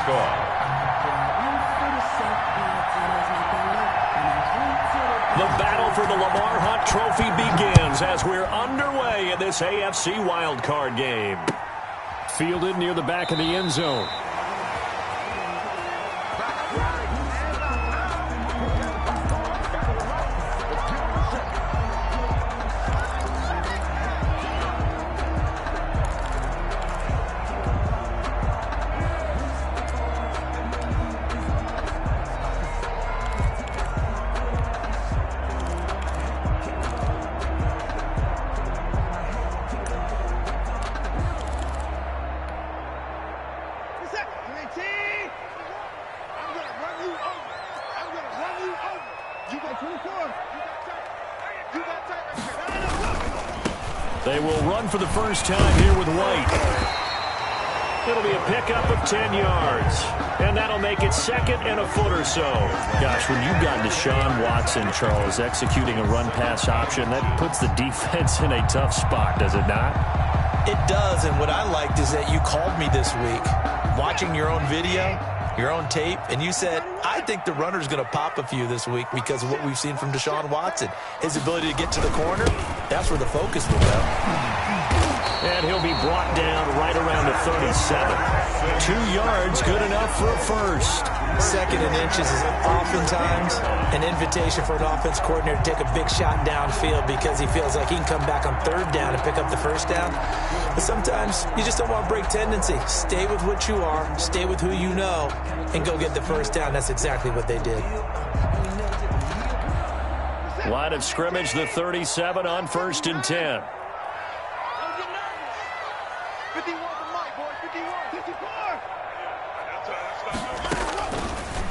score. The battle for the Lamar Hunt Trophy begins as we're underway in this AFC wildcard game. Fielded near the back of the end zone. They will run for the first time here with White. It'll be a pickup of 10 yards. And that'll make it second and a foot or so. Gosh, when you've got Deshaun Watson, Charles, executing a run-pass option, that puts the defense in a tough spot, does it not? It does, and what I liked is that you called me this week, watching your own video, your own tape, and you said, I think the runner's going to pop a few this week because of what we've seen from Deshaun Watson. His ability to get to the corner, that's where the focus will go. And he'll be brought down right around the 37. 2 yards, good enough for a first. Second and inches is oftentimes an invitation for an offense coordinator to take a big shot downfield because he feels like he can come back on third down and pick up the first down. But sometimes you just don't want to break tendency. Stay with what you are, stay with who you know, and go get the first down. That's exactly what they did. Line of scrimmage, the 37 on 1st and 10.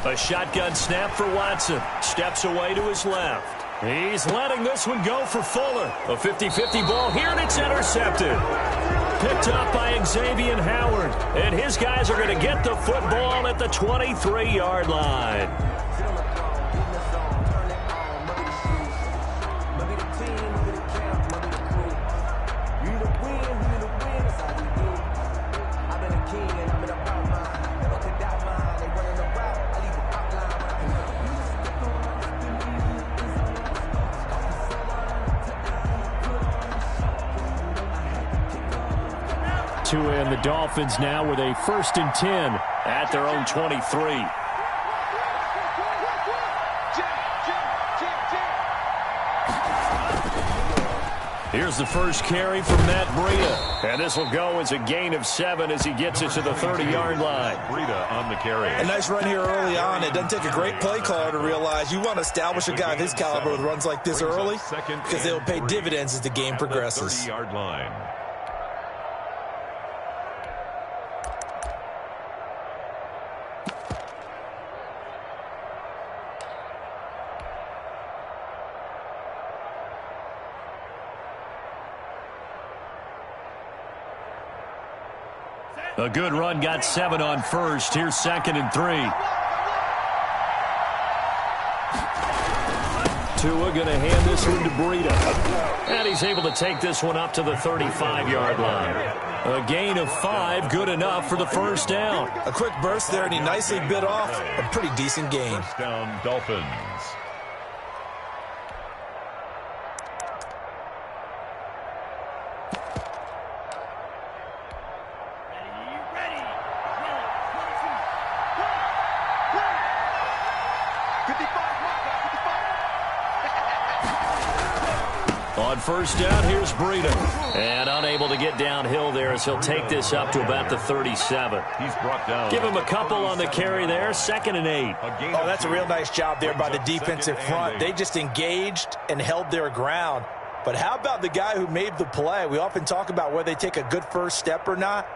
A shotgun snap for Watson. Steps away to his left. He's letting this one go for Fuller. A 50-50 ball here, and it's intercepted. Picked up by Xavier Howard. And his guys are going to get the football at the 23-yard line. And the Dolphins now with a 1st and 10 at their own 23. Here's the first carry from Matt Breida. And this will go as a gain of 7 as he gets it to the 30-yard line. Breida on the carry. A nice run here early on. It doesn't take a great play caller to realize you want to establish a guy of his caliber with runs like this early because they'll pay dividends as the game progresses. 30-yard line. A good run got 7 on 1st. Here's 2nd and 3. Tua going to hand this one to Breida. And he's able to take this one up to the 35-yard line. A gain of 5, good enough for the first down. A quick burst there, and he nicely bit off a pretty decent gain. First down, Dolphins. On first down, here's Breida. And unable to get downhill there as he'll take this up to about the 37. He's brought down. Give him a couple on the carry there. 2nd and 8. Oh, that's a real nice job there by the defensive front. They just engaged and held their ground. But how about the guy who made the play? We often talk about whether they take a good first step or not.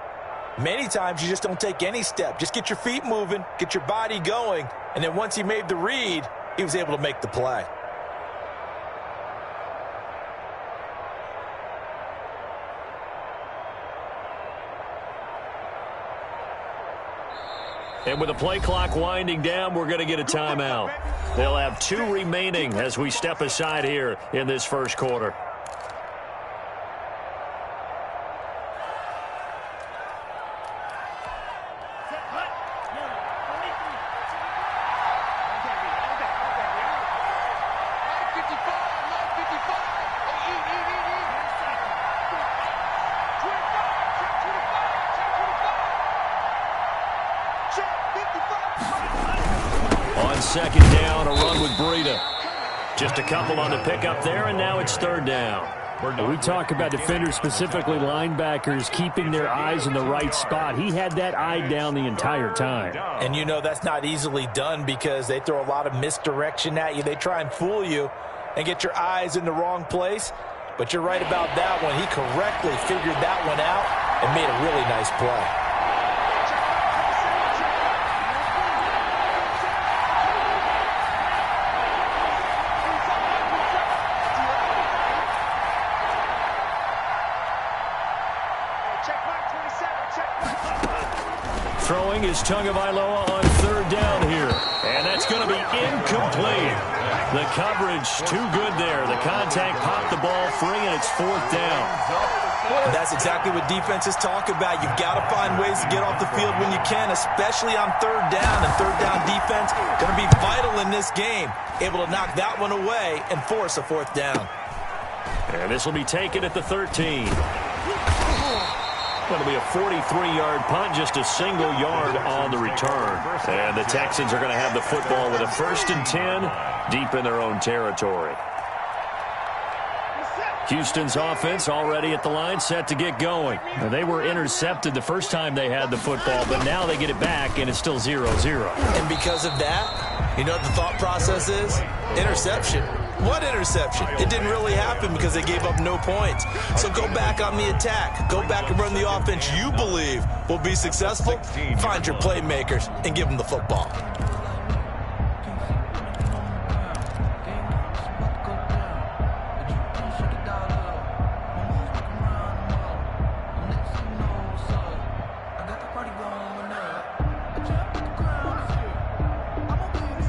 Many times you just don't take any step. Just get your feet moving, get your body going, and then once he made the read, he was able to make the play. And with the play clock winding down, we're going to get a timeout. They'll have 2 remaining as we step aside here in this first quarter. On second down, a run with Breida. Just a couple on the pickup there, and now it's third down. We talk about defenders, specifically linebackers, keeping their eyes in the right spot. He had that eye down the entire time. And you know that's not easily done because they throw a lot of misdirection at you. They try and fool you and get your eyes in the wrong place. But you're right about that one. He correctly figured that one out and made a really nice play. Throwing is Tagovailoa on third down here. And that's going to be incomplete. The coverage too good there. The contact popped the ball free, and it's fourth down. And that's exactly what defenses talk about. You've got to find ways to get off the field when you can, especially on third down. And third down defense going to be vital in this game. Able to knock that one away and force a fourth down. And this will be taken at the 13. It'll be a 43-yard punt, just a single yard on the return. And the Texans are going to have the football with a 1st and 10 deep in their own territory. Houston's offense already at the line, set to get going. Now, they were intercepted the first time they had the football, but now they get it back, and it's still 0-0. And because of that, you know what the thought process is? Interception. What interception? It didn't really happen because they gave up no points. So go back on the attack. Go back and run the offense you believe will be successful. Find your playmakers and give them the football.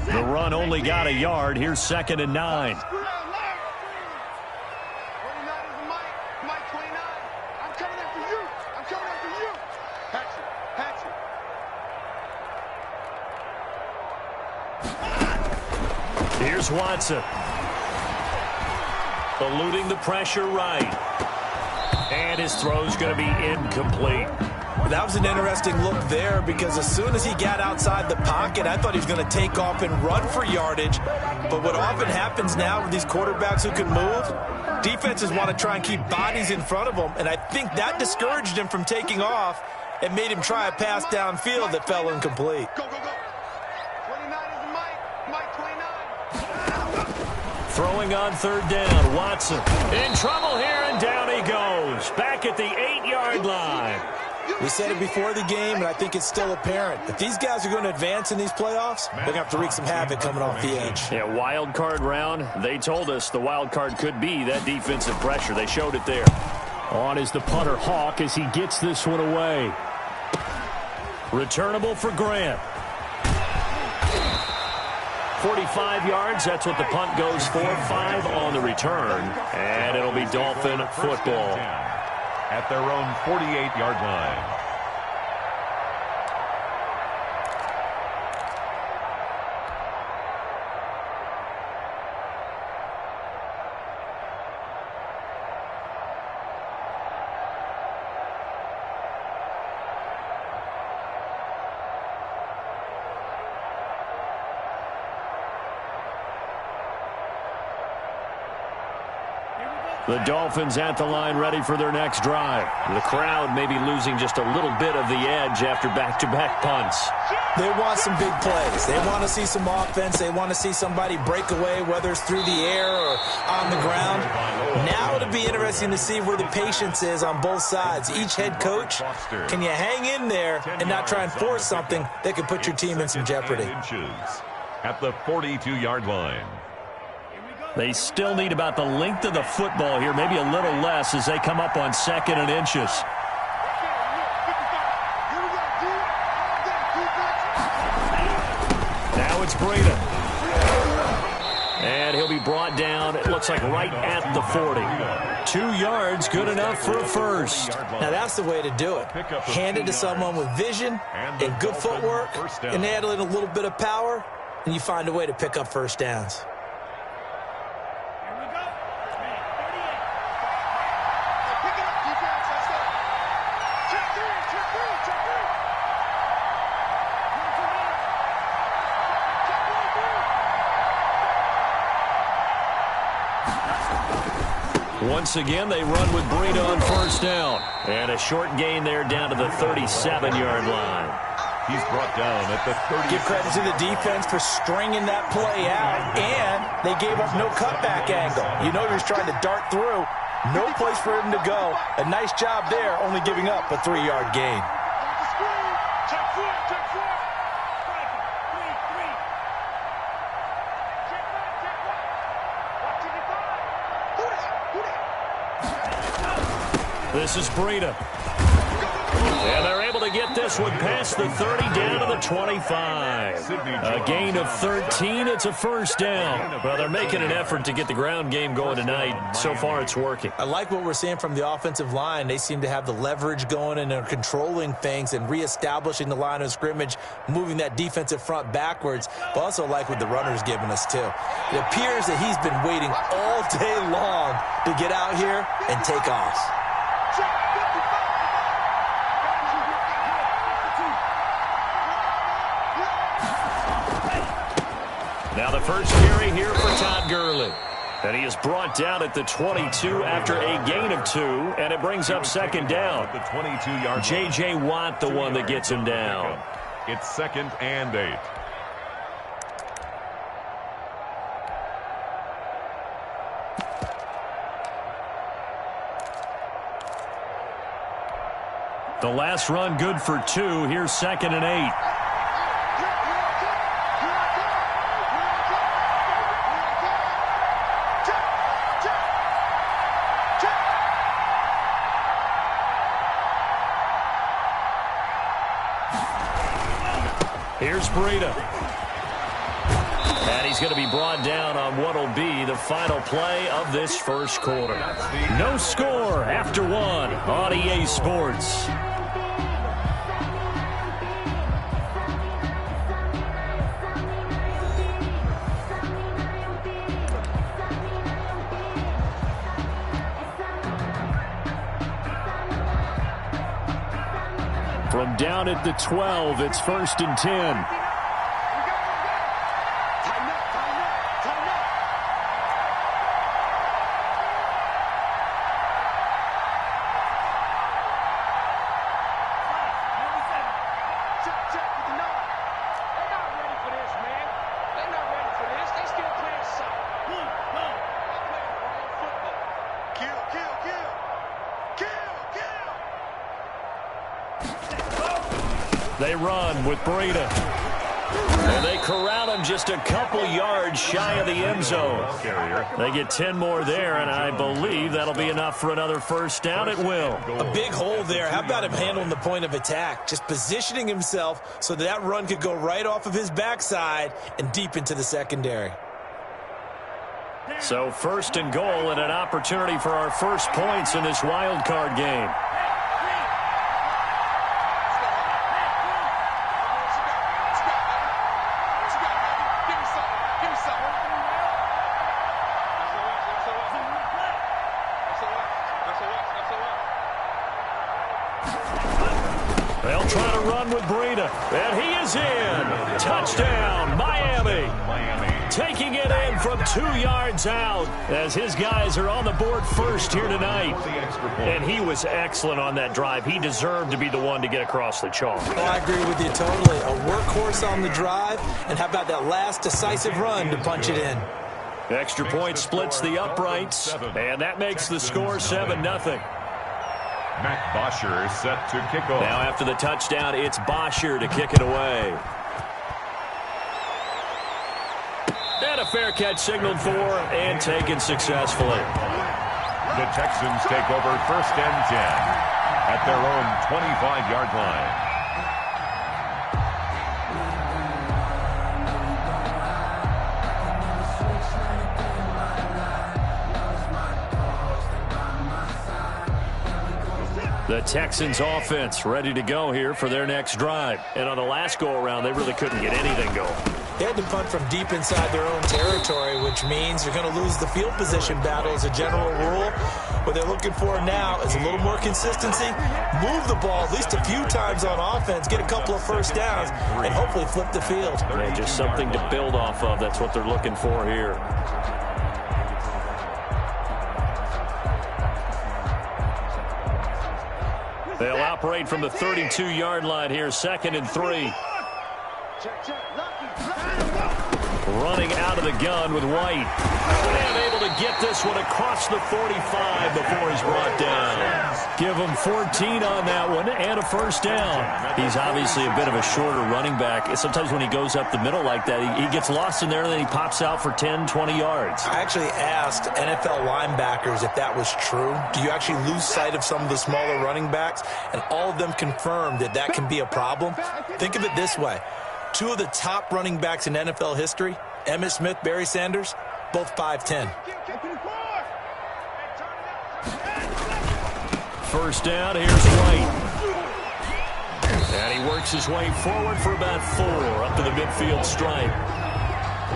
The run only got a yard. Here's 2nd and 9. Here's Watson. Eluding the pressure right. And his throw's going to be incomplete. That was an interesting look there because as soon as he got outside the pocket, I thought he was going to take off and run for yardage. But what often happens now with these quarterbacks who can move, defenses want to try and keep bodies in front of them, and I think that discouraged him from taking off and made him try a pass downfield that fell incomplete. Go, go, go. 29 is Mike 29. Throwing on third down, Watson. In trouble here, and down he goes. Back at the 8-yard line. We said it before the game, and I think it's still apparent. If these guys are going to advance in these playoffs, they're going to have to wreak some havoc coming off the edge. Yeah, wild card round. They told us the wild card could be that defensive pressure. They showed it there. On is the punter, Hawk, as he gets this one away. Returnable for Grant. 45 yards, that's what the punt goes for. 5 on the return, and it'll be Dolphin football. At their own 48-yard line. The Dolphins at the line ready for their next drive. The crowd may be losing just a little bit of the edge after back-to-back punts. They want some big plays. They want to see some offense. They want to see somebody break away, whether it's through the air or on the ground. Now it'll be interesting to see where the patience is on both sides. Each head coach, can you hang in there and not try and force something that could put your team in some jeopardy? At the 42-yard line. They still need about the length of the football here, maybe a little less as they come up on 2nd and inches. Now it's Breida. And he'll be brought down, it looks like right at the 40. 2 yards, good enough for a first. Now that's the way to do it. Hand it to someone with vision and good footwork, and add in a little bit of power, and you find a way to pick up first downs. Once again, they run with Breida on first down. And a short gain there down to the 37-yard line. He's brought down at the 30. Give credit to the defense for stringing that play out, and they gave up no cutback angle. You know he was trying to dart through. No place for him to go. A nice job there, only giving up a 3-yard gain. This is Breida. And they're able to get this one past the 30 down to the 25. A gain of 13. It's a first down. Well, they're making an effort to get the ground game going tonight. So far, it's working. I like what we're seeing from the offensive line. They seem to have the leverage going, and they're controlling things and reestablishing the line of scrimmage, moving that defensive front backwards, but also like what the runner's giving us, too. It appears that he's been waiting all day long to get out here and take off. Now the first carry here for Todd Gurley. And he is brought down at the 22 after a gain of 2, and it brings up second down. The 22-yard J.J. Watt, the one that gets him down. It's 2nd and 8. The last run good for 2. Here's 2nd and 8. Here's Breida. And he's going to be brought down on what will be the final play of this first quarter. No score after 1 on EA Sports. From down at the 12, it's 1st and 10. They run with Breida. And they corral him just a couple yards shy of the end zone. They get 10 more there, and I believe that'll be enough for another first down. It will. A big hole there. How about him handling the point of attack? Just positioning himself so that run could go right off of his backside and deep into the secondary. So 1st and goal and an opportunity for our first points in this wild card game. They'll try to run with Breida, and he is in. Touchdown, Miami. Taking it in from 2 yards out as his guys are on the board first here tonight. And he was excellent on that drive. He deserved to be the one to get across the chalk. Oh, I agree with you totally. A workhorse on the drive, and how about that last decisive run to punch it in? Extra point splits the uprights, and that makes the score 7-0. Matt Bosher is set to kick off. Now after the touchdown, it's Bosher to kick it away. And a fair catch signaled for and taken successfully. The Texans take over 1st and 10 at their own 25-yard line. The Texans offense ready to go here for their next drive. And on the last go-around, they really couldn't get anything going. They had to punt from deep inside their own territory, which means you're going to lose the field position battle as a general rule. What they're looking for now is a little more consistency, move the ball at least a few times on offense, get a couple of first downs, and hopefully flip the field. Yeah, just something to build off of. That's what they're looking for here. They'll operate from the 32-yard line here, 2nd and 3. Running out of the gun with White. And able to get this one across the 45 before he's brought down. Give him 14 on that one and a first down. He's obviously a bit of a shorter running back. Sometimes when he goes up the middle like that, he gets lost in there and then he pops out for 10, 20 yards. I actually asked NFL linebackers if that was true. Do you actually lose sight of some of the smaller running backs? And all of them confirmed that that can be a problem. Think of it this way. 2 of the top running backs in NFL history, Emmitt Smith, Barry Sanders, both 5'10". First down, here's White. And he works his way forward for about 4 up to the midfield stripe.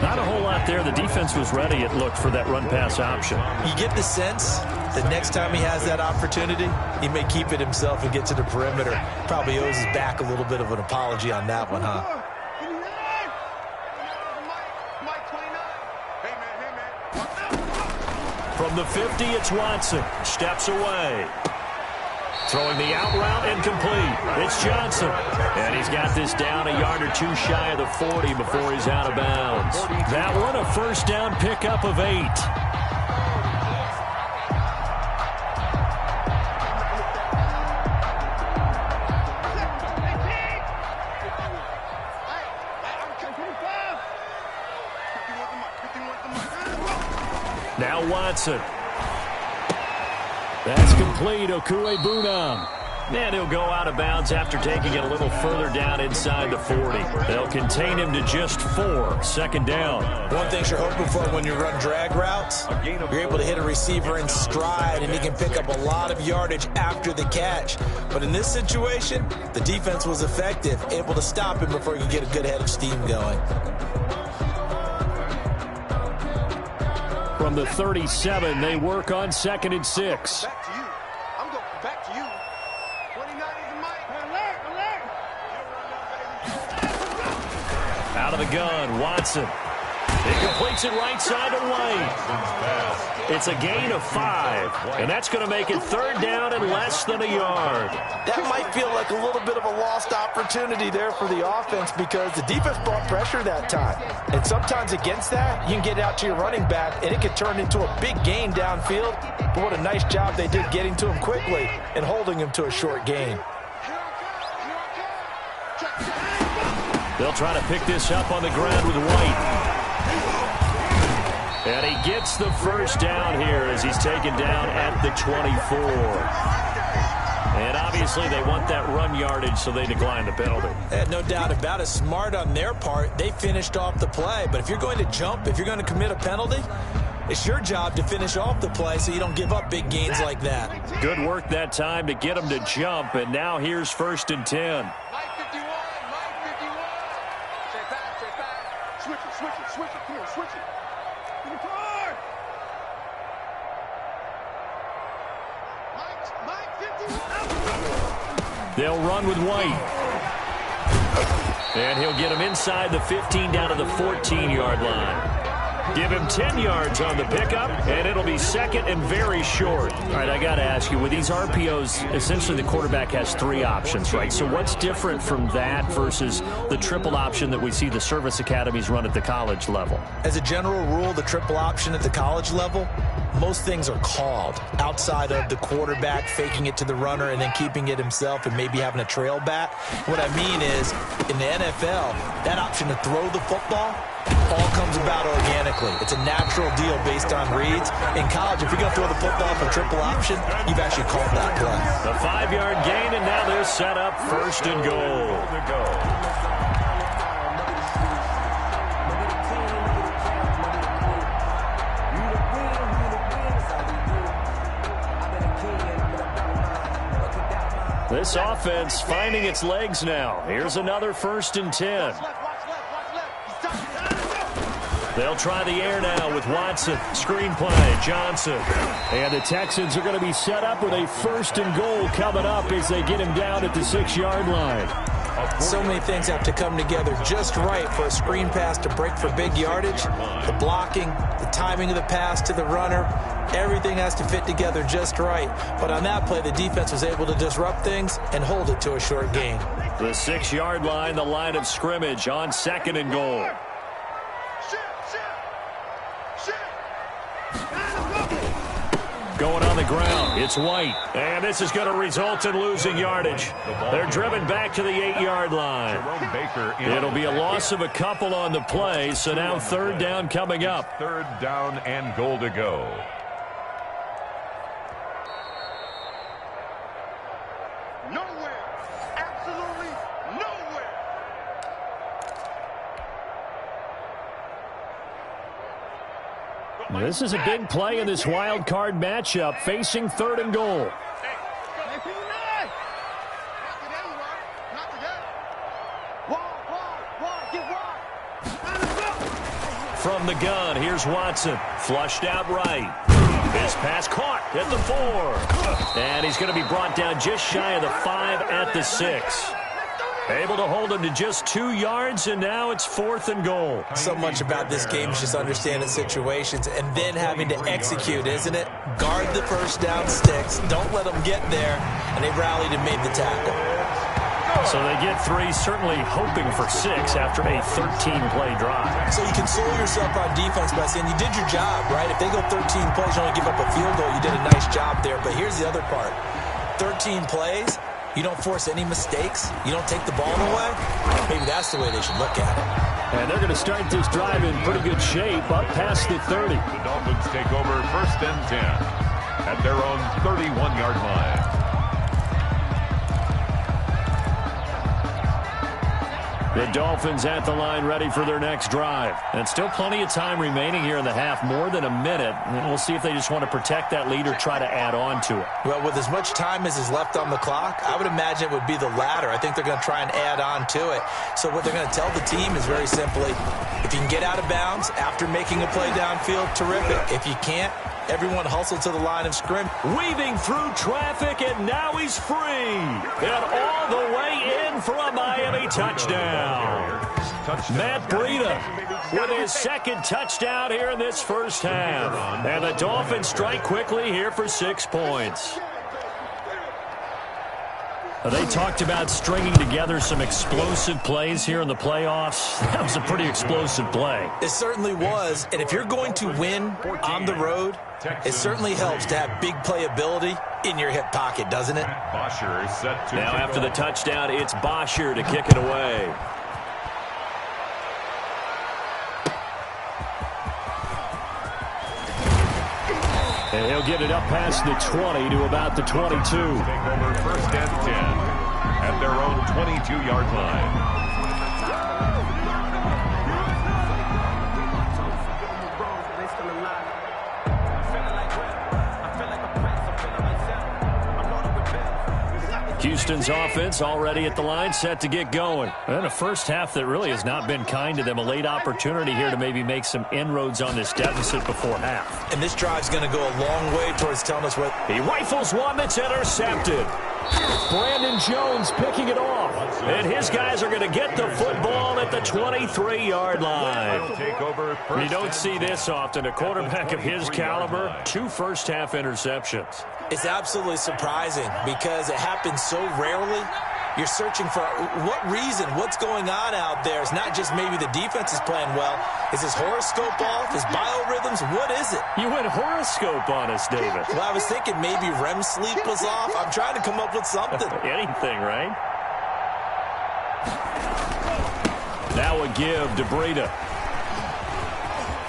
Not a whole lot there. The defense was ready, it looked, for that run-pass option. You get the sense that next time he has that opportunity, he may keep it himself and get to the perimeter. Probably owes his back a little bit of an apology on that one, huh? From the 50, it's Watson. Steps away. Throwing the out route incomplete. It's Johnson. And he's got this down a yard or 2 shy of the 40 before he's out of bounds. That one, a first down pickup of 8. Now Watson. That's complete. Okuebunam. And he'll go out of bounds after taking it a little further down inside the 40. They'll contain him to just 4. 2nd down. One thing you're hoping for when you run drag routes, you're able to hit a receiver in stride, and he can pick up a lot of yardage after the catch. But in this situation, the defense was effective, able to stop him before he could get a good head of steam going. From the 37, they work on 2nd and 6. Back to you. I'm going back to you. 29 is the mic. Alert. Out of the gun, Watson. He completes it right side to White. It's a gain of 5, and that's going to make it 3rd down and less than a yard. That might feel like a little bit of a lost opportunity there for the offense because the defense brought pressure that time. And sometimes against that, you can get out to your running back, and it can turn into a big gain downfield. But what a nice job they did getting to him quickly and holding him to a short gain. They'll try to pick this up on the ground with White. And he gets the first down here as he's taken down at the 24. And obviously they want that run yardage, so they decline the penalty. No doubt about it. Smart on their part. They finished off the play. But if you're going to jump, if you're going to commit a penalty, it's your job to finish off the play so you don't give up big gains like that. Good work that time to get him to jump. And now here's 1st and 10. Mike 51. Stay back. Switch it. Come here, switch it. They'll run with White. And he'll get him inside the 15 down to the 14-yard line. Give him 10 yards on the pickup, and it'll be 2nd and very short. All right, I got to ask you, with these RPOs, essentially the quarterback has 3 options, right? So what's different from that versus the triple option that we see the service academies run at the college level? As a general rule, the triple option at the college level, most things are called outside of the quarterback faking it to the runner and then keeping it himself and maybe having a trail back. What I mean is, in the NFL, that option to throw the football all comes about organically. It's a natural deal based on reads. In college, if you're going to throw the football for triple option, you've actually called that play. The 5-yard gain, and now they're set up 1st and goal. This offense finding its legs now. Here's another 1st and 10. They'll try the air now with Watson. Screen play, Johnson. And the Texans are going to be set up with a 1st and goal coming up as they get him down at the 6-yard line. So many things have to come together just right for a screen pass to break for big yardage. The blocking, the timing of the pass to the runner, everything has to fit together just right. But on that play, the defense was able to disrupt things and hold it to a short gain. The 6-yard line, the line of scrimmage on 2nd and goal. Going on the ground, it's White. And this is going to result in losing yardage. They're driven back to the 8-yard line. It'll be a loss of a couple on the play, so now 3rd down coming up. 3rd down and goal to go. Nowhere. Absolutely nowhere. This is a big play in this wild card matchup, facing 3rd and goal. From the gun, here's Watson. Flushed out right. His pass caught at the 4. And he's going to be brought down just shy of the 5 at the 6. Able to hold him to just 2 yards, and now it's 4th and goal. So much about this game is just understanding situations and then having to execute, isn't it? Guard the first down sticks. Don't let them get there. And they rallied and made the tackle. So they get 3, certainly hoping for 6 after a 13-play drive. So you console yourself on defense by saying you did your job, right? If they go 13 plays, you only give up a field goal, you did a nice job there. But here's the other part. 13 plays, you don't force any mistakes, you don't take the ball away. Maybe that's the way they should look at it. And they're going to start this drive in pretty good shape, up past the 30. The Dolphins take over 1st and 10 at their own 31-yard line. The Dolphins at the line ready for their next drive. And still plenty of time remaining here in the half, more than a minute. And we'll see if they just want to protect that lead or try to add on to it. Well, with as much time as is left on the clock, I would imagine it would be the latter. I think they're going to try and add on to it. So what they're going to tell the team is very simply, if you can get out of bounds after making a play downfield, terrific. If you can't, everyone hustle to the line of scrimmage. Weaving through traffic, and now he's free. And all the way in for a Miami touchdown. Matt Breida with his 2nd touchdown here in this first half. And the Dolphins strike quickly here for 6 points. They talked about stringing together some explosive plays here in the playoffs. That was a pretty explosive play. It certainly was. And if you're going to win on the road, it certainly helps to have big playability in your hip pocket, doesn't it? Bosher is set to now after the touchdown, it's Bosher to kick it away. And he'll get it up past the 20 to about the 22. Take over 1st and 10 at their own 22-yard line. Houston's offense already at the line, set to get going. And a first half that really has not been kind to them. A late opportunity here to maybe make some inroads on this deficit before half. And this drive's going to go a long way towards telling us what... He rifles one that's intercepted. Brandon Jones picking it off. And his guys are going to get the football at the 23-yard line. You don't see this often. A quarterback of his caliber, 2 first-half interceptions. It's absolutely surprising because it happens so rarely. You're searching for what reason, what's going on out there. It's not just maybe the defense is playing well. Is his horoscope off? His biorhythms? What is it? You went horoscope on us, David. Well, I was thinking maybe REM sleep was off. I'm trying to come up with something. Anything, right? Now a give to Breida.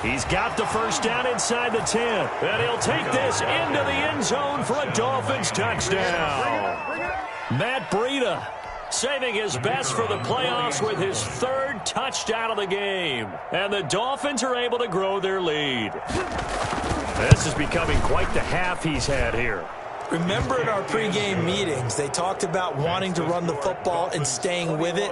He's got the first down inside the 10. And he'll take this into the end zone for a Dolphins touchdown. Matt Breida saving his best for the playoffs with his 3rd touchdown of the game. And the Dolphins are able to grow their lead. This is becoming quite the half he's had here. Remember in our pregame meetings, they talked about wanting to run the football and staying with it.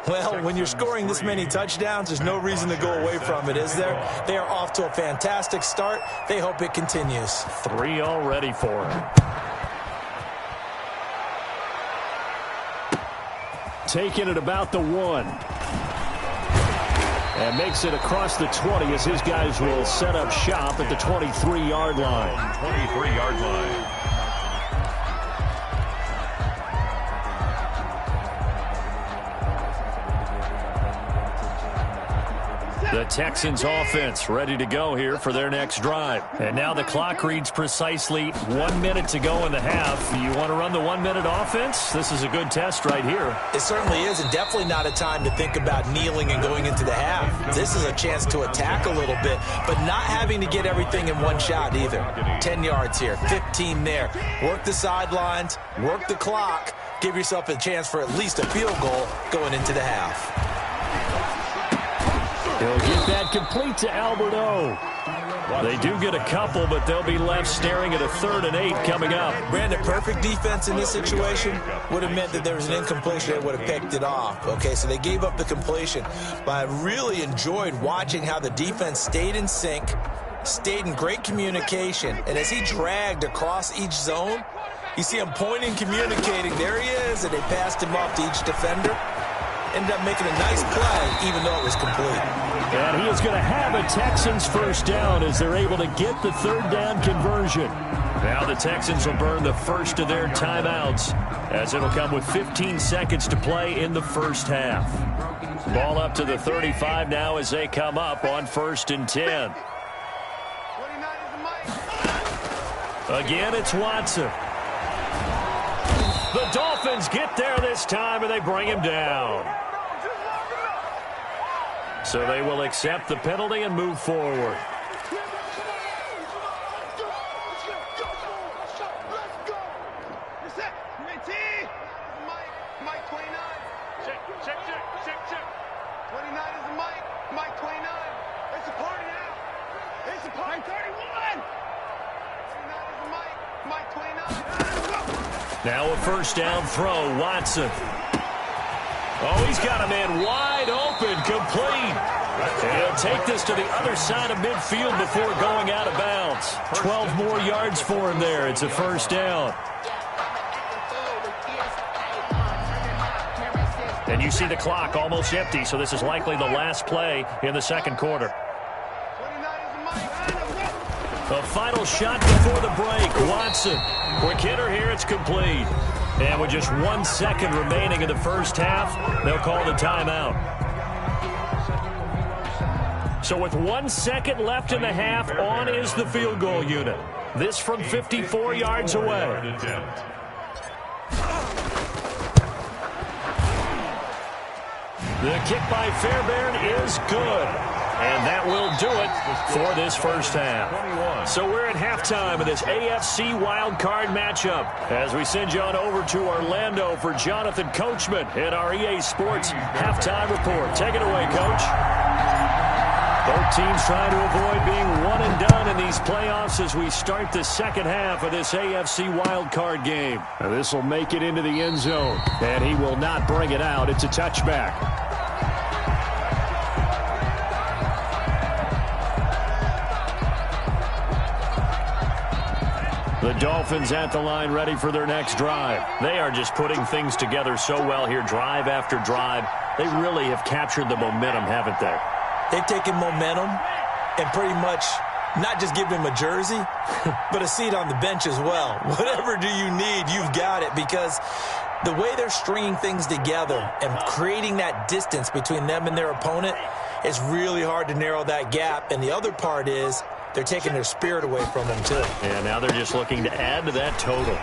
Well, when you're scoring this many touchdowns, there's no reason to go away from it, is there? They are off to a fantastic start. They hope it continues. 3 already for him. taking it about the 1. And makes it across the 20 as his guys will set up shop at the 23-yard line. 23-yard line. The Texans offense ready to go here for their next drive. And now the clock reads precisely 1 minute to go in the half. You want to run the 1 minute offense? This is a good test right here. It certainly is, and definitely not a time to think about kneeling and going into the half. This is a chance to attack a little bit, but not having to get everything in one shot either. 10 yards here, 15 there. Work the sidelines, work the clock, give yourself a chance for at least a field goal going into the half. He'll get that complete to Alberto. They do get a couple, but they'll be left staring at a 3rd and 8 coming up. Brandon, perfect defense in this situation would have meant that there was an incompletion. They would have picked it off. Okay, so they gave up the completion. But I really enjoyed watching how the defense stayed in sync, stayed in great communication. And as he dragged across each zone, you see him pointing, communicating. There he is, and they passed him off to each defender. Ended up making a nice play, even though it was complete. And he is going to have a Texans first down as they're able to get the 3rd down conversion. Now the Texans will burn the first of their timeouts as it'll come with 15 seconds to play in the first half. Ball up to the 35 now as they come up on 1st and 10. Again, it's Watson. The Dolphins get there this time, and they bring him down. So they will accept the penalty and move forward. Now a first down throw, Watson. Oh, he's got a man wide open, complete. And he'll take this to the other side of midfield before going out of bounds. 12 more yards for him there. It's a first down. And you see the clock almost empty, so this is likely the last play in the second quarter. The final shot before the break, Watson. Quick hitter here, it's complete. And with just 1 second remaining in the first half, they'll call the timeout. So with 1 second left in the half, on is the field goal unit. This from 54 yards away. The kick by Fairbairn is good. And that will do it for this first half. So we're at halftime of this AFC wildcard matchup as we send you on over to Orlando for Jonathan Coachman in our EA Sports halftime report. Take it away, Coach. Both teams trying to avoid being one and done in these playoffs as we start the second half of this AFC wildcard game. Now this will make it into the end zone, and he will not bring it out. It's a touchback. The Dolphins at the line ready for their next drive. They are just putting things together so well here, drive after drive. They really have captured the momentum, haven't they? They've taken momentum and pretty much not just given him a jersey, but a seat on the bench as well. Whatever do you need, you've got it, because the way they're stringing things together and creating that distance between them and their opponent, it's really hard to narrow that gap. And the other part is they're taking their spirit away from them, too. And now they're just looking to add to that total.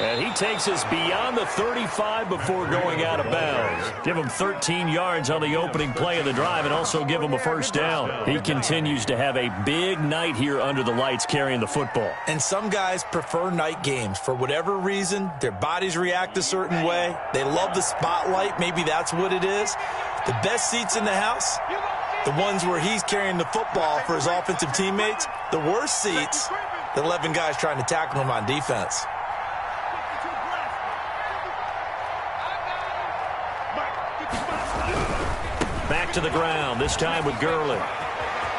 And he takes us beyond the 35 before going out of bounds. Give him 13 yards on the opening play of the drive and also give him a first down. He continues to have a big night here under the lights carrying the football. And some guys prefer night games. For whatever reason, their bodies react a certain way. They love the spotlight. Maybe that's what it is. The best seats in the house, the ones where he's carrying the football for his offensive teammates. The worst seats, the 11 guys trying to tackle him on defense. Back to the ground, this time with Gurley.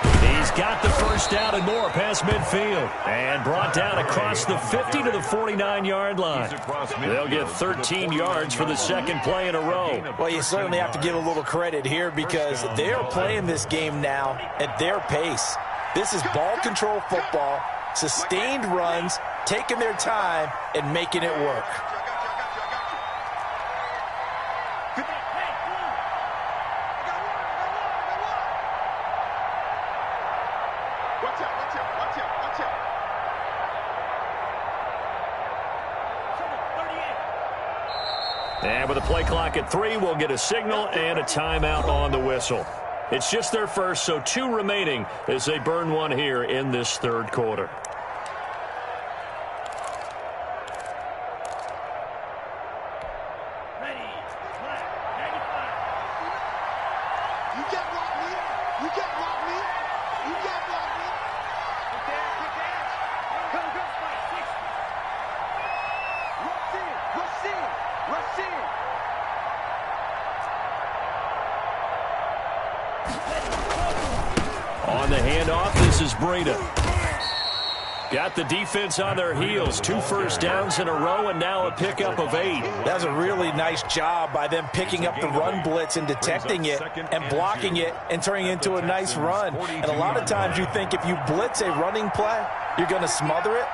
He's got the first down and more past midfield. And brought down across the 50 to the 49-yard line. They'll get 13 yards for the second play in a row. Well, you certainly have to give a little credit here because they are playing this game now at their pace. This is ball control football, sustained runs, taking their time, and making it work. And with a play clock at 3, we'll get a signal and a timeout on the whistle. It's just their first, so 2 remaining as they burn one here in this third quarter. On the handoff, this is Breda. Got the defense on their heels. 2 first downs in a row and now a pickup of 8. That's a really nice job by them picking up the run blitz and detecting it and blocking it and turning it into a nice run. And a lot of times you think if you blitz a running play, you're going to smother it.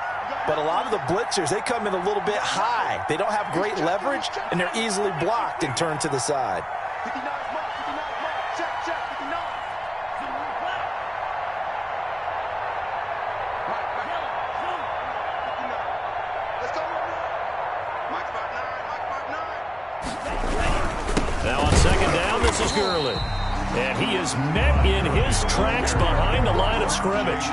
But a lot of the blitzers, they come in a little bit high. They don't have great leverage, and they're easily blocked and turned to the side. Now on second down, this is Gurley. And he is met in his tracks behind the line of scrimmage.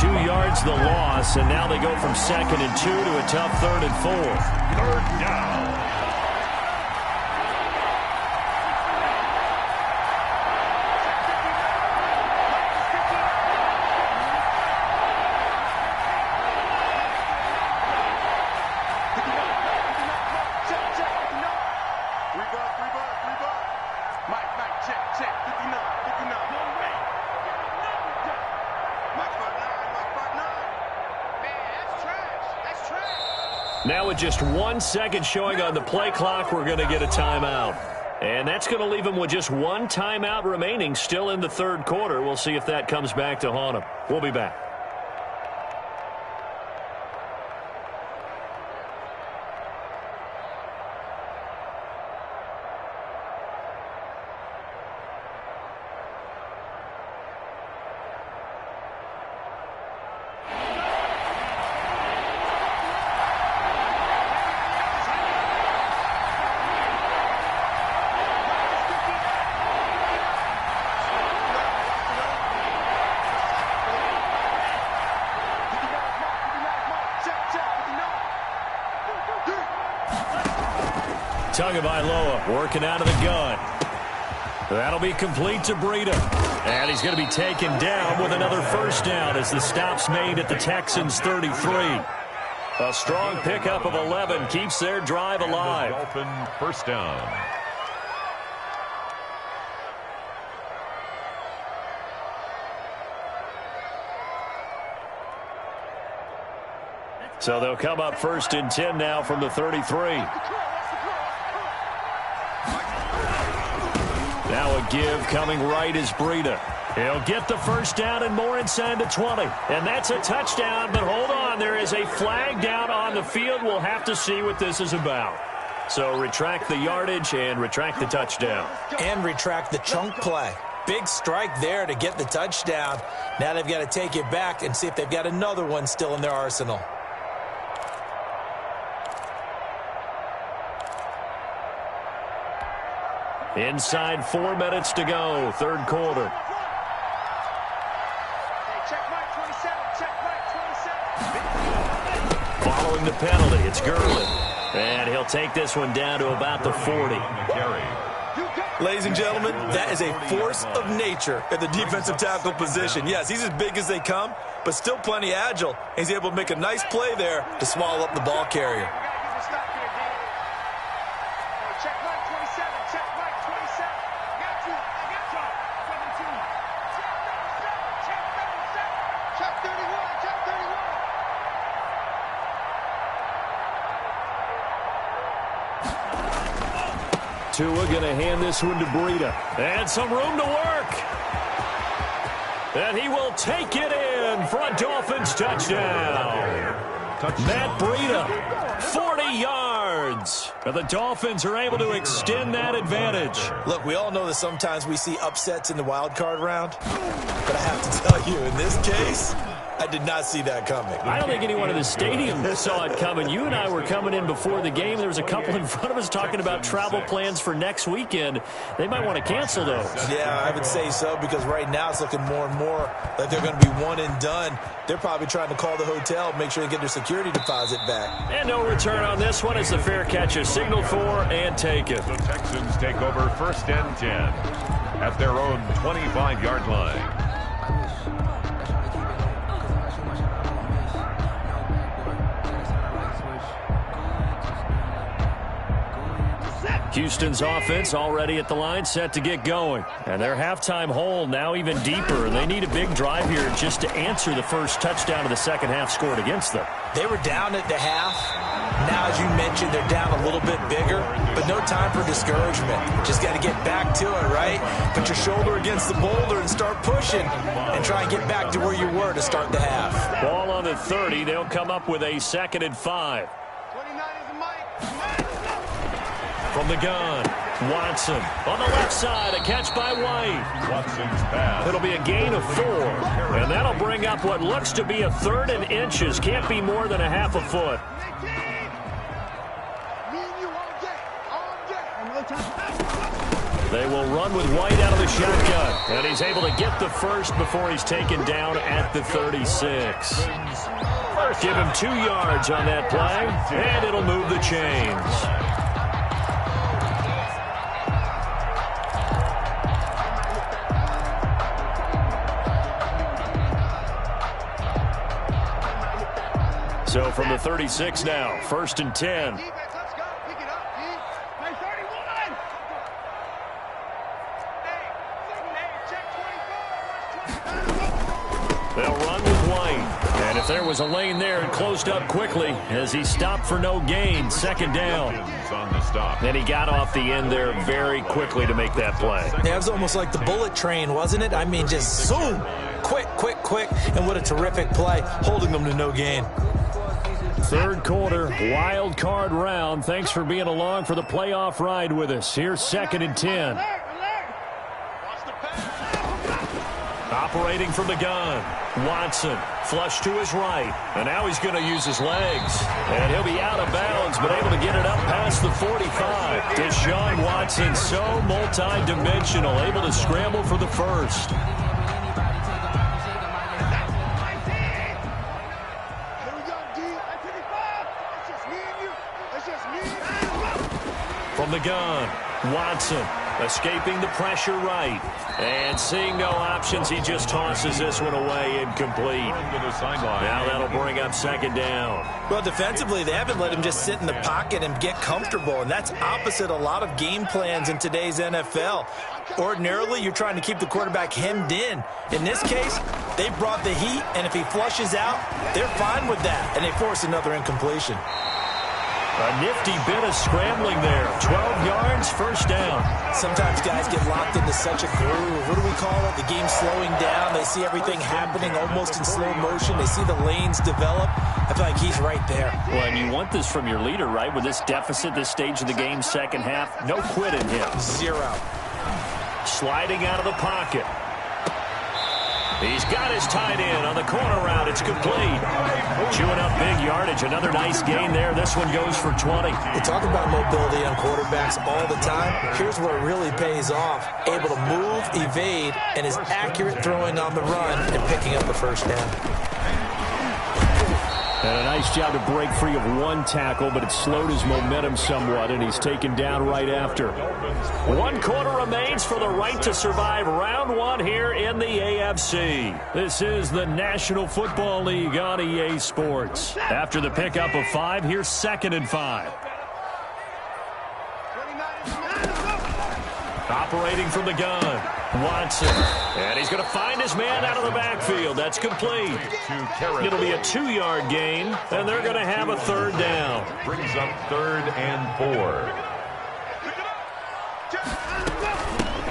2 yards the loss, and now they go from 2nd and 2 to a tough 3rd and 4. Third down. Now with just 1 second showing on the play clock, we're going to get a timeout. And that's going to leave them with just 1 timeout remaining still in the third quarter. We'll see if that comes back to haunt them. We'll be back. Tagovailoa working out of the gun. That'll be complete to Breda. And he's going to be taken down with another first down as the stop's made at the Texans' 33. A strong pickup of 11 keeps their drive alive. Dolphin first down. So they'll come up 1st and 10 now from the 33. Now a give coming right is Breda. He'll get the first down and more inside the 20. And that's a touchdown, but hold on. There is a flag down on the field. We'll have to see what this is about. So retract the yardage and retract the touchdown. And retract the chunk play. Big strike there to get the touchdown. Now they've got to take it back and see if they've got another one still in their arsenal. Inside 4 minutes to go, third quarter. Following the penalty, it's Gurley. And he'll take this one down to about the 40. Ladies and gentlemen, that is a force of nature at the defensive tackle position. Yes, he's as big as they come, but still plenty agile. He's able to make a nice play there to swallow up the ball carrier. Tua going to hand this one to Breida. And some room to work. And he will take it in for a Dolphins touchdown. Matt Breida, 40 yards. And the Dolphins are able to extend that advantage. Look, we all know that sometimes we see upsets in the wild card round. But I have to tell you, in this case, I did not see that coming. I don't think anyone in the stadium saw it coming. You and I were coming in before the game. There was a couple in front of us talking about travel plans for next weekend. They might want to cancel those. Yeah, I would say so, because right now it's looking more and more like they're going to be one and done. They're probably trying to call the hotel, make sure they get their security deposit back. And no return on this one as the fair catch is signaled for and taken. The Texans take over 1st and 10 at their own 25-yard line. Houston's offense already at the line, set to get going. And their halftime hole now even deeper. They need a big drive here just to answer the first touchdown of the second half scored against them. They were down at the half. Now, as you mentioned, they're down a little bit bigger, but no time for discouragement. Just got to get back to it, right? Put your shoulder against the boulder and start pushing and try and get back to where you were to start the half. Ball on the 30. They'll come up with a 2nd and 5. 29 is Mike. From the gun, Watson on the left side, a catch by White. Watson's pass. It'll be a gain of 4, and that'll bring up what looks to be a 3rd and inches. Can't be more than a half a foot. They will run with White out of the shotgun, and he's able to get the first before he's taken down at the 36. Give him 2 yards on that play, and it'll move the chains. So from the 36 now, 1st and 10. They'll run with White. And if there was a lane there, it closed up quickly as he stopped for no gain. 2nd down. On the stop. And he got off the end there very quickly to make that play. Yeah, it was almost like the bullet train, wasn't it? I mean, just zoom. Quick, quick, quick. And what a terrific play, holding them to no gain. 3rd quarter, wild card round. Thanks for being along for the playoff ride with us. Here's 2nd and 10. Operating from the gun, Watson, flush to his right. And now he's going to use his legs. And he'll be out of bounds, but able to get it up past the 45. Deshaun Watson, so multi-dimensional, able to scramble for the first. From the gun, Watson escaping the pressure right. And seeing no options, he just tosses this one away incomplete. Now that'll bring up 2nd down. Well, defensively, they haven't let him just sit in the pocket and get comfortable, and that's opposite a lot of game plans in today's NFL. Ordinarily, you're trying to keep the quarterback hemmed in. In this case, they brought the heat, and if he flushes out, they're fine with that, and they force another incompletion. A nifty bit of scrambling there. 12 yards, 1st down. Sometimes guys get locked into such a groove. What do we call it? The game's slowing down. They see everything happening almost in slow motion. They see the lanes develop. I feel like he's right there. Well, and you want this from your leader, right? With this deficit, this stage of the game, 2nd half, no quit in him. 0. Sliding out of the pocket. He's got his tight end on the corner route. It's complete. Chewing up big yardage. Another nice gain there. This one goes for 20. We talk about mobility on quarterbacks all the time. Here's where it really pays off. Able to move, evade, and is accurate throwing on the run and picking up the 1st down. And a nice job to break free of 1 tackle, but it slowed his momentum somewhat, and he's taken down right after. 1 quarter remains for the right to survive round 1 here in the AFC. This is the National Football League on EA Sports. After the pickup of 5, here's 2nd and 5. Operating from the gun, Watson. And he's going to find his man out of the backfield. That's complete. It'll be a 2-yard gain, and they're going to have a 3rd down. Brings up 3rd and 4.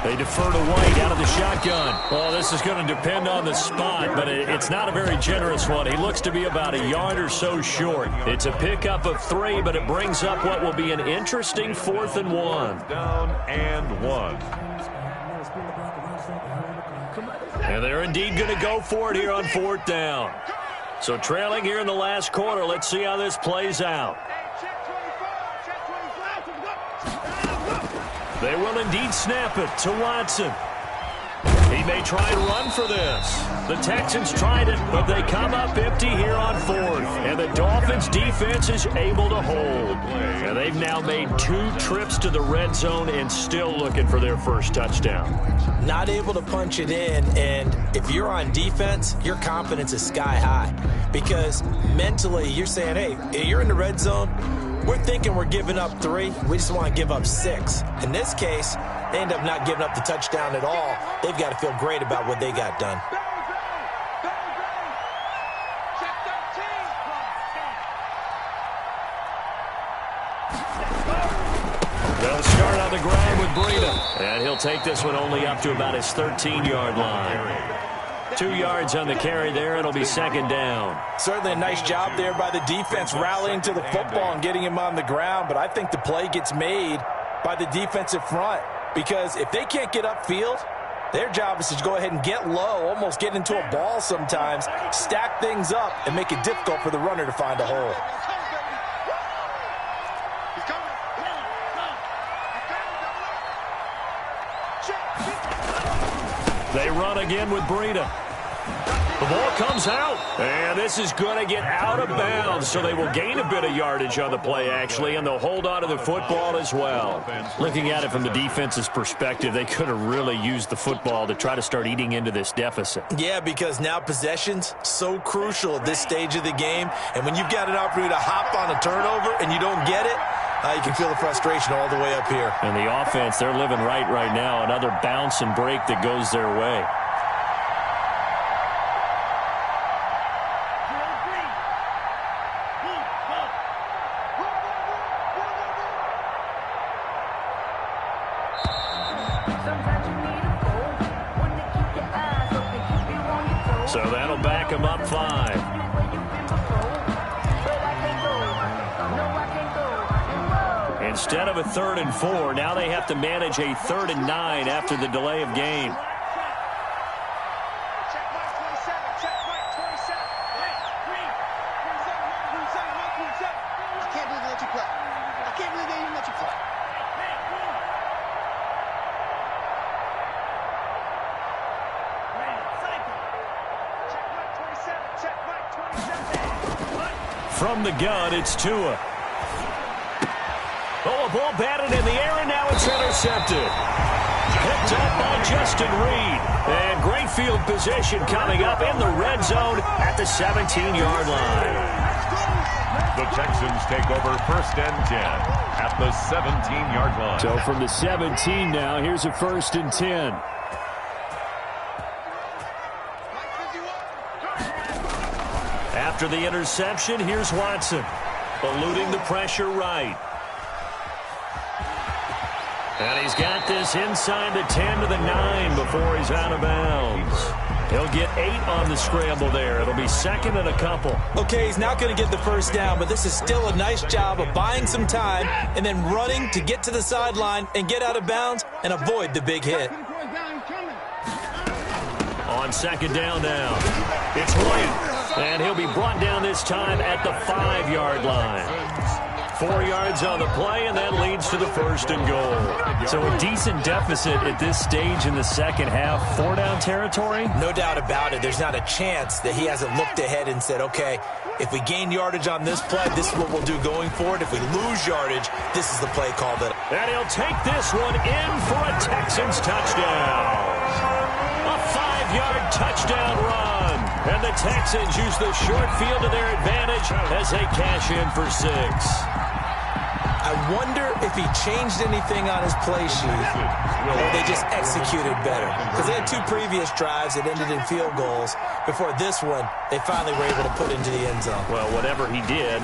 They defer to White out of the shotgun. Oh, this is going to depend on the spot, but it's not a very generous one. He looks to be about a yard or so short. It's a pickup of 3, but it brings up what will be an interesting 4th and 1. Down and 1. And they're indeed going to go for it here on 4th down. So trailing here in the last quarter, let's see how this plays out. They will indeed snap it to Watson. He may try and run for this. The Texans tried it, but they come up empty here on 4th. And the Dolphins' defense is able to hold. And they've now made 2 trips to the red zone and still looking for their first touchdown. Not able to punch it in, and if you're on defense, your confidence is sky high. Because mentally, you're saying, hey, you're in the red zone. We're thinking we're giving up 3. We just want to give up 6. In this case, they end up not giving up the touchdown at all. They've got to feel great about what they got done. They'll start on the ground with Breida. And he'll take this one only up to about his 13-yard line. 2 yards on the carry there. It'll be 2nd down. Certainly a nice job there by the defense rallying to the football and getting him on the ground. But I think the play gets made by the defensive front. Because if they can't get upfield, their job is to go ahead and get low, almost get into a ball sometimes, stack things up, and make it difficult for the runner to find a hole. They run again with Breida. The ball comes out, and this is going to get out of bounds, so they will gain a bit of yardage on the play, actually, and they'll hold on to the football as well. Looking at it from the defense's perspective, they could have really used the football to try to start eating into this deficit. Yeah, because now possession's so crucial at this stage of the game, and when you've got an opportunity to hop on a turnover and you don't get it, you can feel the frustration all the way up here. And the offense, they're living right now. Another bounce and break that goes their way. So that'll back him up 5. Instead of a 3rd and 4, now they have to manage a 3rd and 9 after the delay of game. From the gun, it's Tua. Oh, a ball batted in the air, and now it's intercepted. Picked up by Justin Reed. And great field position coming up in the red zone at the 17-yard line. The Texans take over 1st and 10 at the 17-yard line. So from the 17 now, here's a 1st and 10. After the interception, here's Watson. Eluding the pressure right. And he's got this inside the 10 to the 9 before he's out of bounds. He'll get 8 on the scramble there. It'll be 2nd and a couple. Okay, he's not going to get the first down, but this is still a nice job of buying some time and then running to get to the sideline and get out of bounds and avoid the big hit. On 2nd down now, it's White. And he'll be brought down this time at the 5-yard line. 4 yards on the play, and that leads to the 1st and goal. So a decent deficit at this stage in the second half. 4-down territory? No doubt about it. There's not a chance that he hasn't looked ahead and said, okay, if we gain yardage on this play, this is what we'll do going forward. If we lose yardage, this is the play call. And he'll take this one in for a Texans touchdown. A 5-yard touchdown run. And the Texans use the short field to their advantage as they cash in for 6. I wonder if he changed anything on his play sheet or they just executed better. Because they had 2 previous drives that ended in field goals. Before this one, they finally were able to put into the end zone. Well, whatever he did,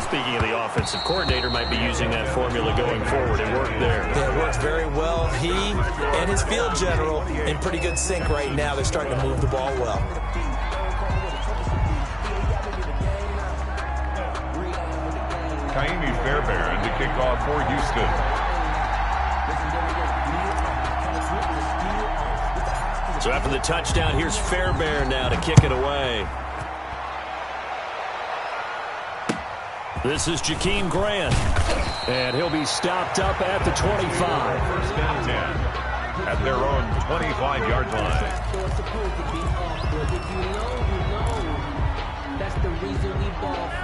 speaking of the offensive coordinator, might be using that formula going forward. It worked there. Yeah, it worked very well. He and his field general in pretty good sync right now. They're starting to move the ball well. Kaimi Fairbairn to kick off for Houston. So after the touchdown, here's Fairbairn now to kick it away. This is Jakeem Grant. And he'll be stopped up at the 25. First and 10 at their own 25-yard line.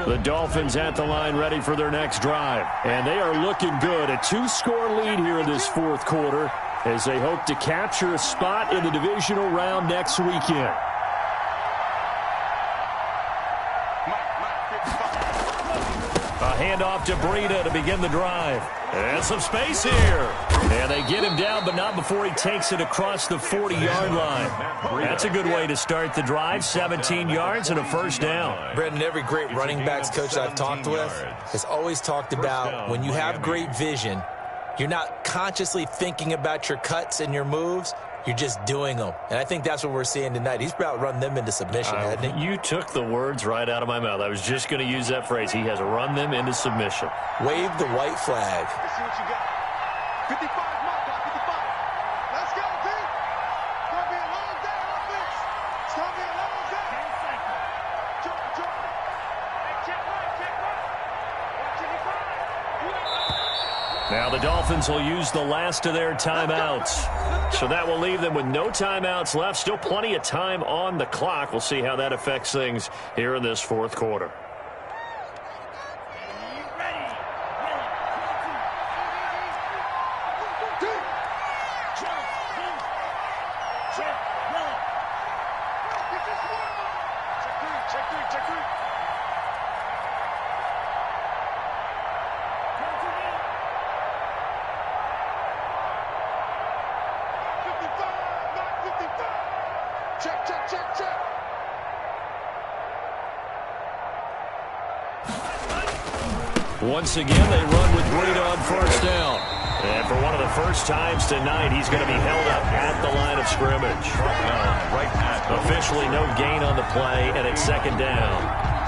The Dolphins at the line ready for their next drive. And they are looking good. A 2-score lead here in this fourth quarter as they hope to capture a spot in the divisional round next weekend. A handoff to Breida to begin the drive. And some space here. And they get him down, but not before he takes it across the 40-yard line. That's a good way to start the drive. 17 yards and a first down. Brendan, every great running backs coach I've talked with has always talked about when you have great vision, you're not consciously thinking about your cuts and your moves. You're just doing them. And I think that's what we're seeing tonight. He's about run them into submission, hasn't he? You took the words right out of my mouth. I was just going to use that phrase. He has run them into submission. Wave the white flag. Let's see what you got. 55, mark on 55. Let's go, T. It's going to be a long day, offense. It's going to be a long day. 10 seconds. Jump. Hey, check right. Watch it, he Now the Dolphins will use the last of their timeouts. So that will leave them with no timeouts left. Still plenty of time on the clock. We'll see how that affects things here in this fourth quarter. Check three. Check. Once again, they run with Breida on first down. And for one of the first times tonight, he's going to be held up at the line of scrimmage. Right at Officially no gain on the play, and it's second down.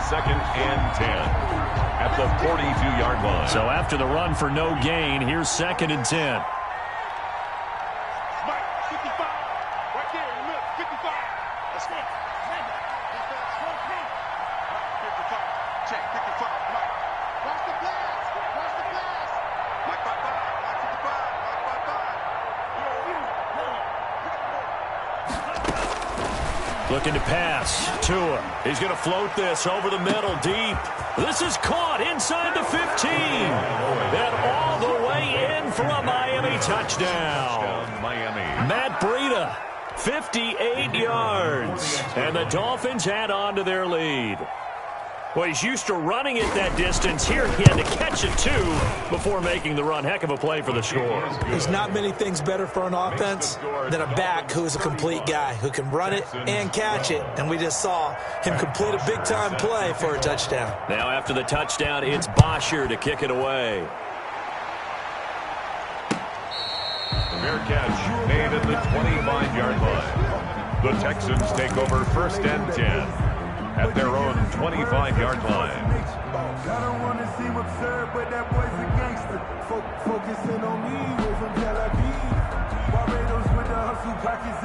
2nd and 10 at the 42-yard line. So after the run for no gain, here's 2nd and 10. Mike, 55. Right there in the middle, 55. Let's go. 55. Check, 55. Mike. Watch the blast. Mike, 55. Mike, 55. Looking to pass. Tua. He's going to float this over the middle deep. This is caught inside the 15. And all the way in for a Miami touchdown. Miami. Matt Breida, 58 yards. And the Dolphins add on to their lead. Well, he's used to running it that distance. Here he had to catch it, too, before making the run. Heck of a play for the score. There's not many things better for an offense than a back who is a complete guy who can run it and catch it. And we just saw him complete a big-time play for a touchdown. Now after the touchdown, it's Bosher to kick it away. Fair catch made at the 25-yard line. The Texans take over 1st and 10 at their own 25-yard line. I don't want to seem absurd, but that boy's a gangster. Focusing on me, way from Tel Aviv. Barbados with the hustle pockets,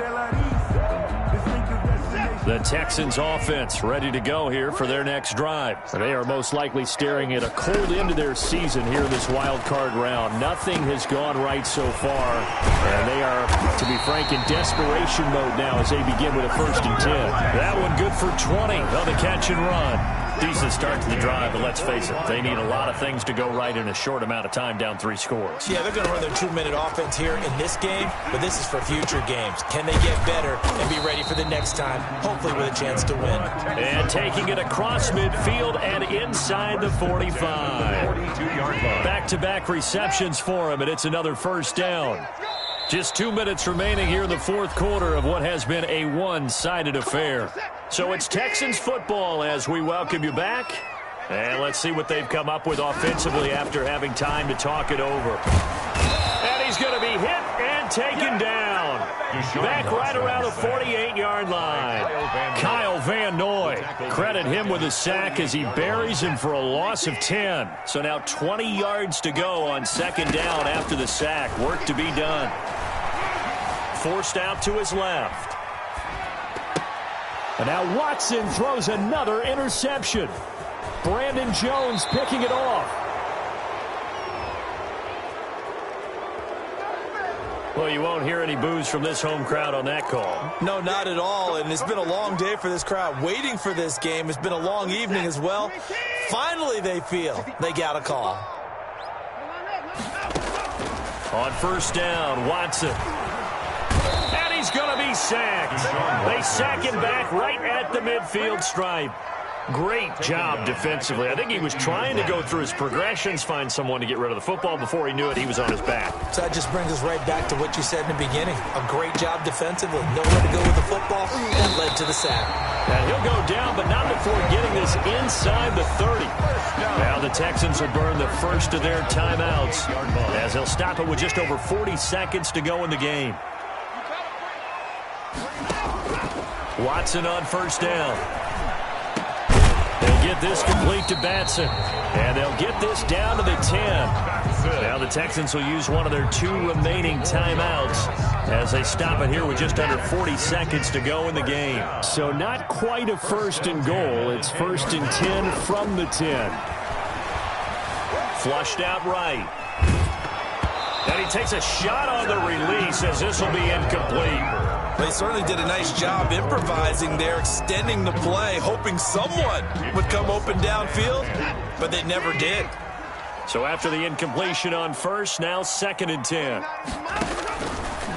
The Texans offense ready to go here for their next drive. They are most likely staring at a cold end to their season here in this wild card round. Nothing has gone right so far, and they are, to be frank, in desperation mode now as they begin with a 1st and 10. That one good for 20 on the catch and run. Decent start to the drive, but let's face it, they need a lot of things to go right in a short amount of time, down 3 scores. Yeah, they're going to run their 2-minute offense here in this game, but this is for future games. Can they get better and be ready for the next time, hopefully with a chance to win? And taking it across midfield and inside the 45. Back-to-back receptions for him, and it's another first down. Just 2 minutes remaining here in the fourth quarter of what has been a one-sided affair. So it's Texans football as we welcome you back. And let's see what they've come up with offensively after having time to talk it over. And he's going to be hit and taken down. Back right around the 48-yard line. Kyle Van Noy. Credit him with a sack as he buries him for a loss of 10. So now 20 yards to go on second down after the sack. Work to be done. Forced out to his left. And now Watson throws another interception. Brandon Jones picking it off. Well, you won't hear any boos from this home crowd on that call. No, not at all, and it's been a long day for this crowd waiting for this game. It's been a long evening as well. Finally, they feel they got a call. On first down, Watson. And he's going to be sacked. They sack him back right at the midfield stripe. Great job defensively. I think he was trying to go through his progressions, find someone to get rid of the football. Before he knew it, he was on his back. So that just brings us right back to what you said in the beginning. A great job defensively. Nowhere to go with the football. That led to the sack. And he'll go down, but not before getting this inside the 30. Now the Texans will burn the first of their timeouts as they'll stop it with just over 40 seconds to go in the game. Watson on first down. They'll get this complete to Batson. And they'll get this down to the 10. Now the Texans will use one of their 2 remaining timeouts as they stop it here with just under 40 seconds to go in the game. So not quite a first and goal. It's first and 10 from the 10. Flushed out right. And he takes a shot on the release as this will be incomplete. They certainly did a nice job improvising there, extending the play, hoping someone would come open downfield, but they never did. So after the incompletion on first, now second and 10.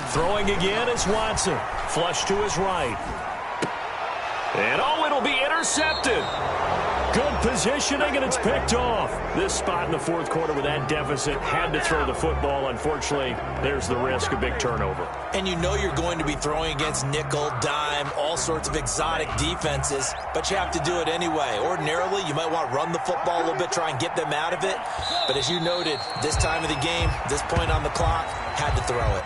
Throwing again is Watson. Flush to his right. And oh, it'll be intercepted. Good positioning, and it's picked off. This spot in the fourth quarter with that deficit, had to throw the football. Unfortunately, there's the risk of big turnover. And you know you're going to be throwing against nickel, dime, all sorts of exotic defenses, but you have to do it anyway. Ordinarily, you might want to run the football a little bit, try and get them out of it. But as you noted, this time of the game, this point on the clock, had to throw it.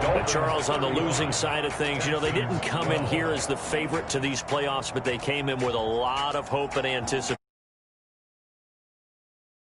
But Charles, on the losing side of things, you know, they didn't come in here as the favorite to these playoffs, but they came in with a lot of hope and anticipation.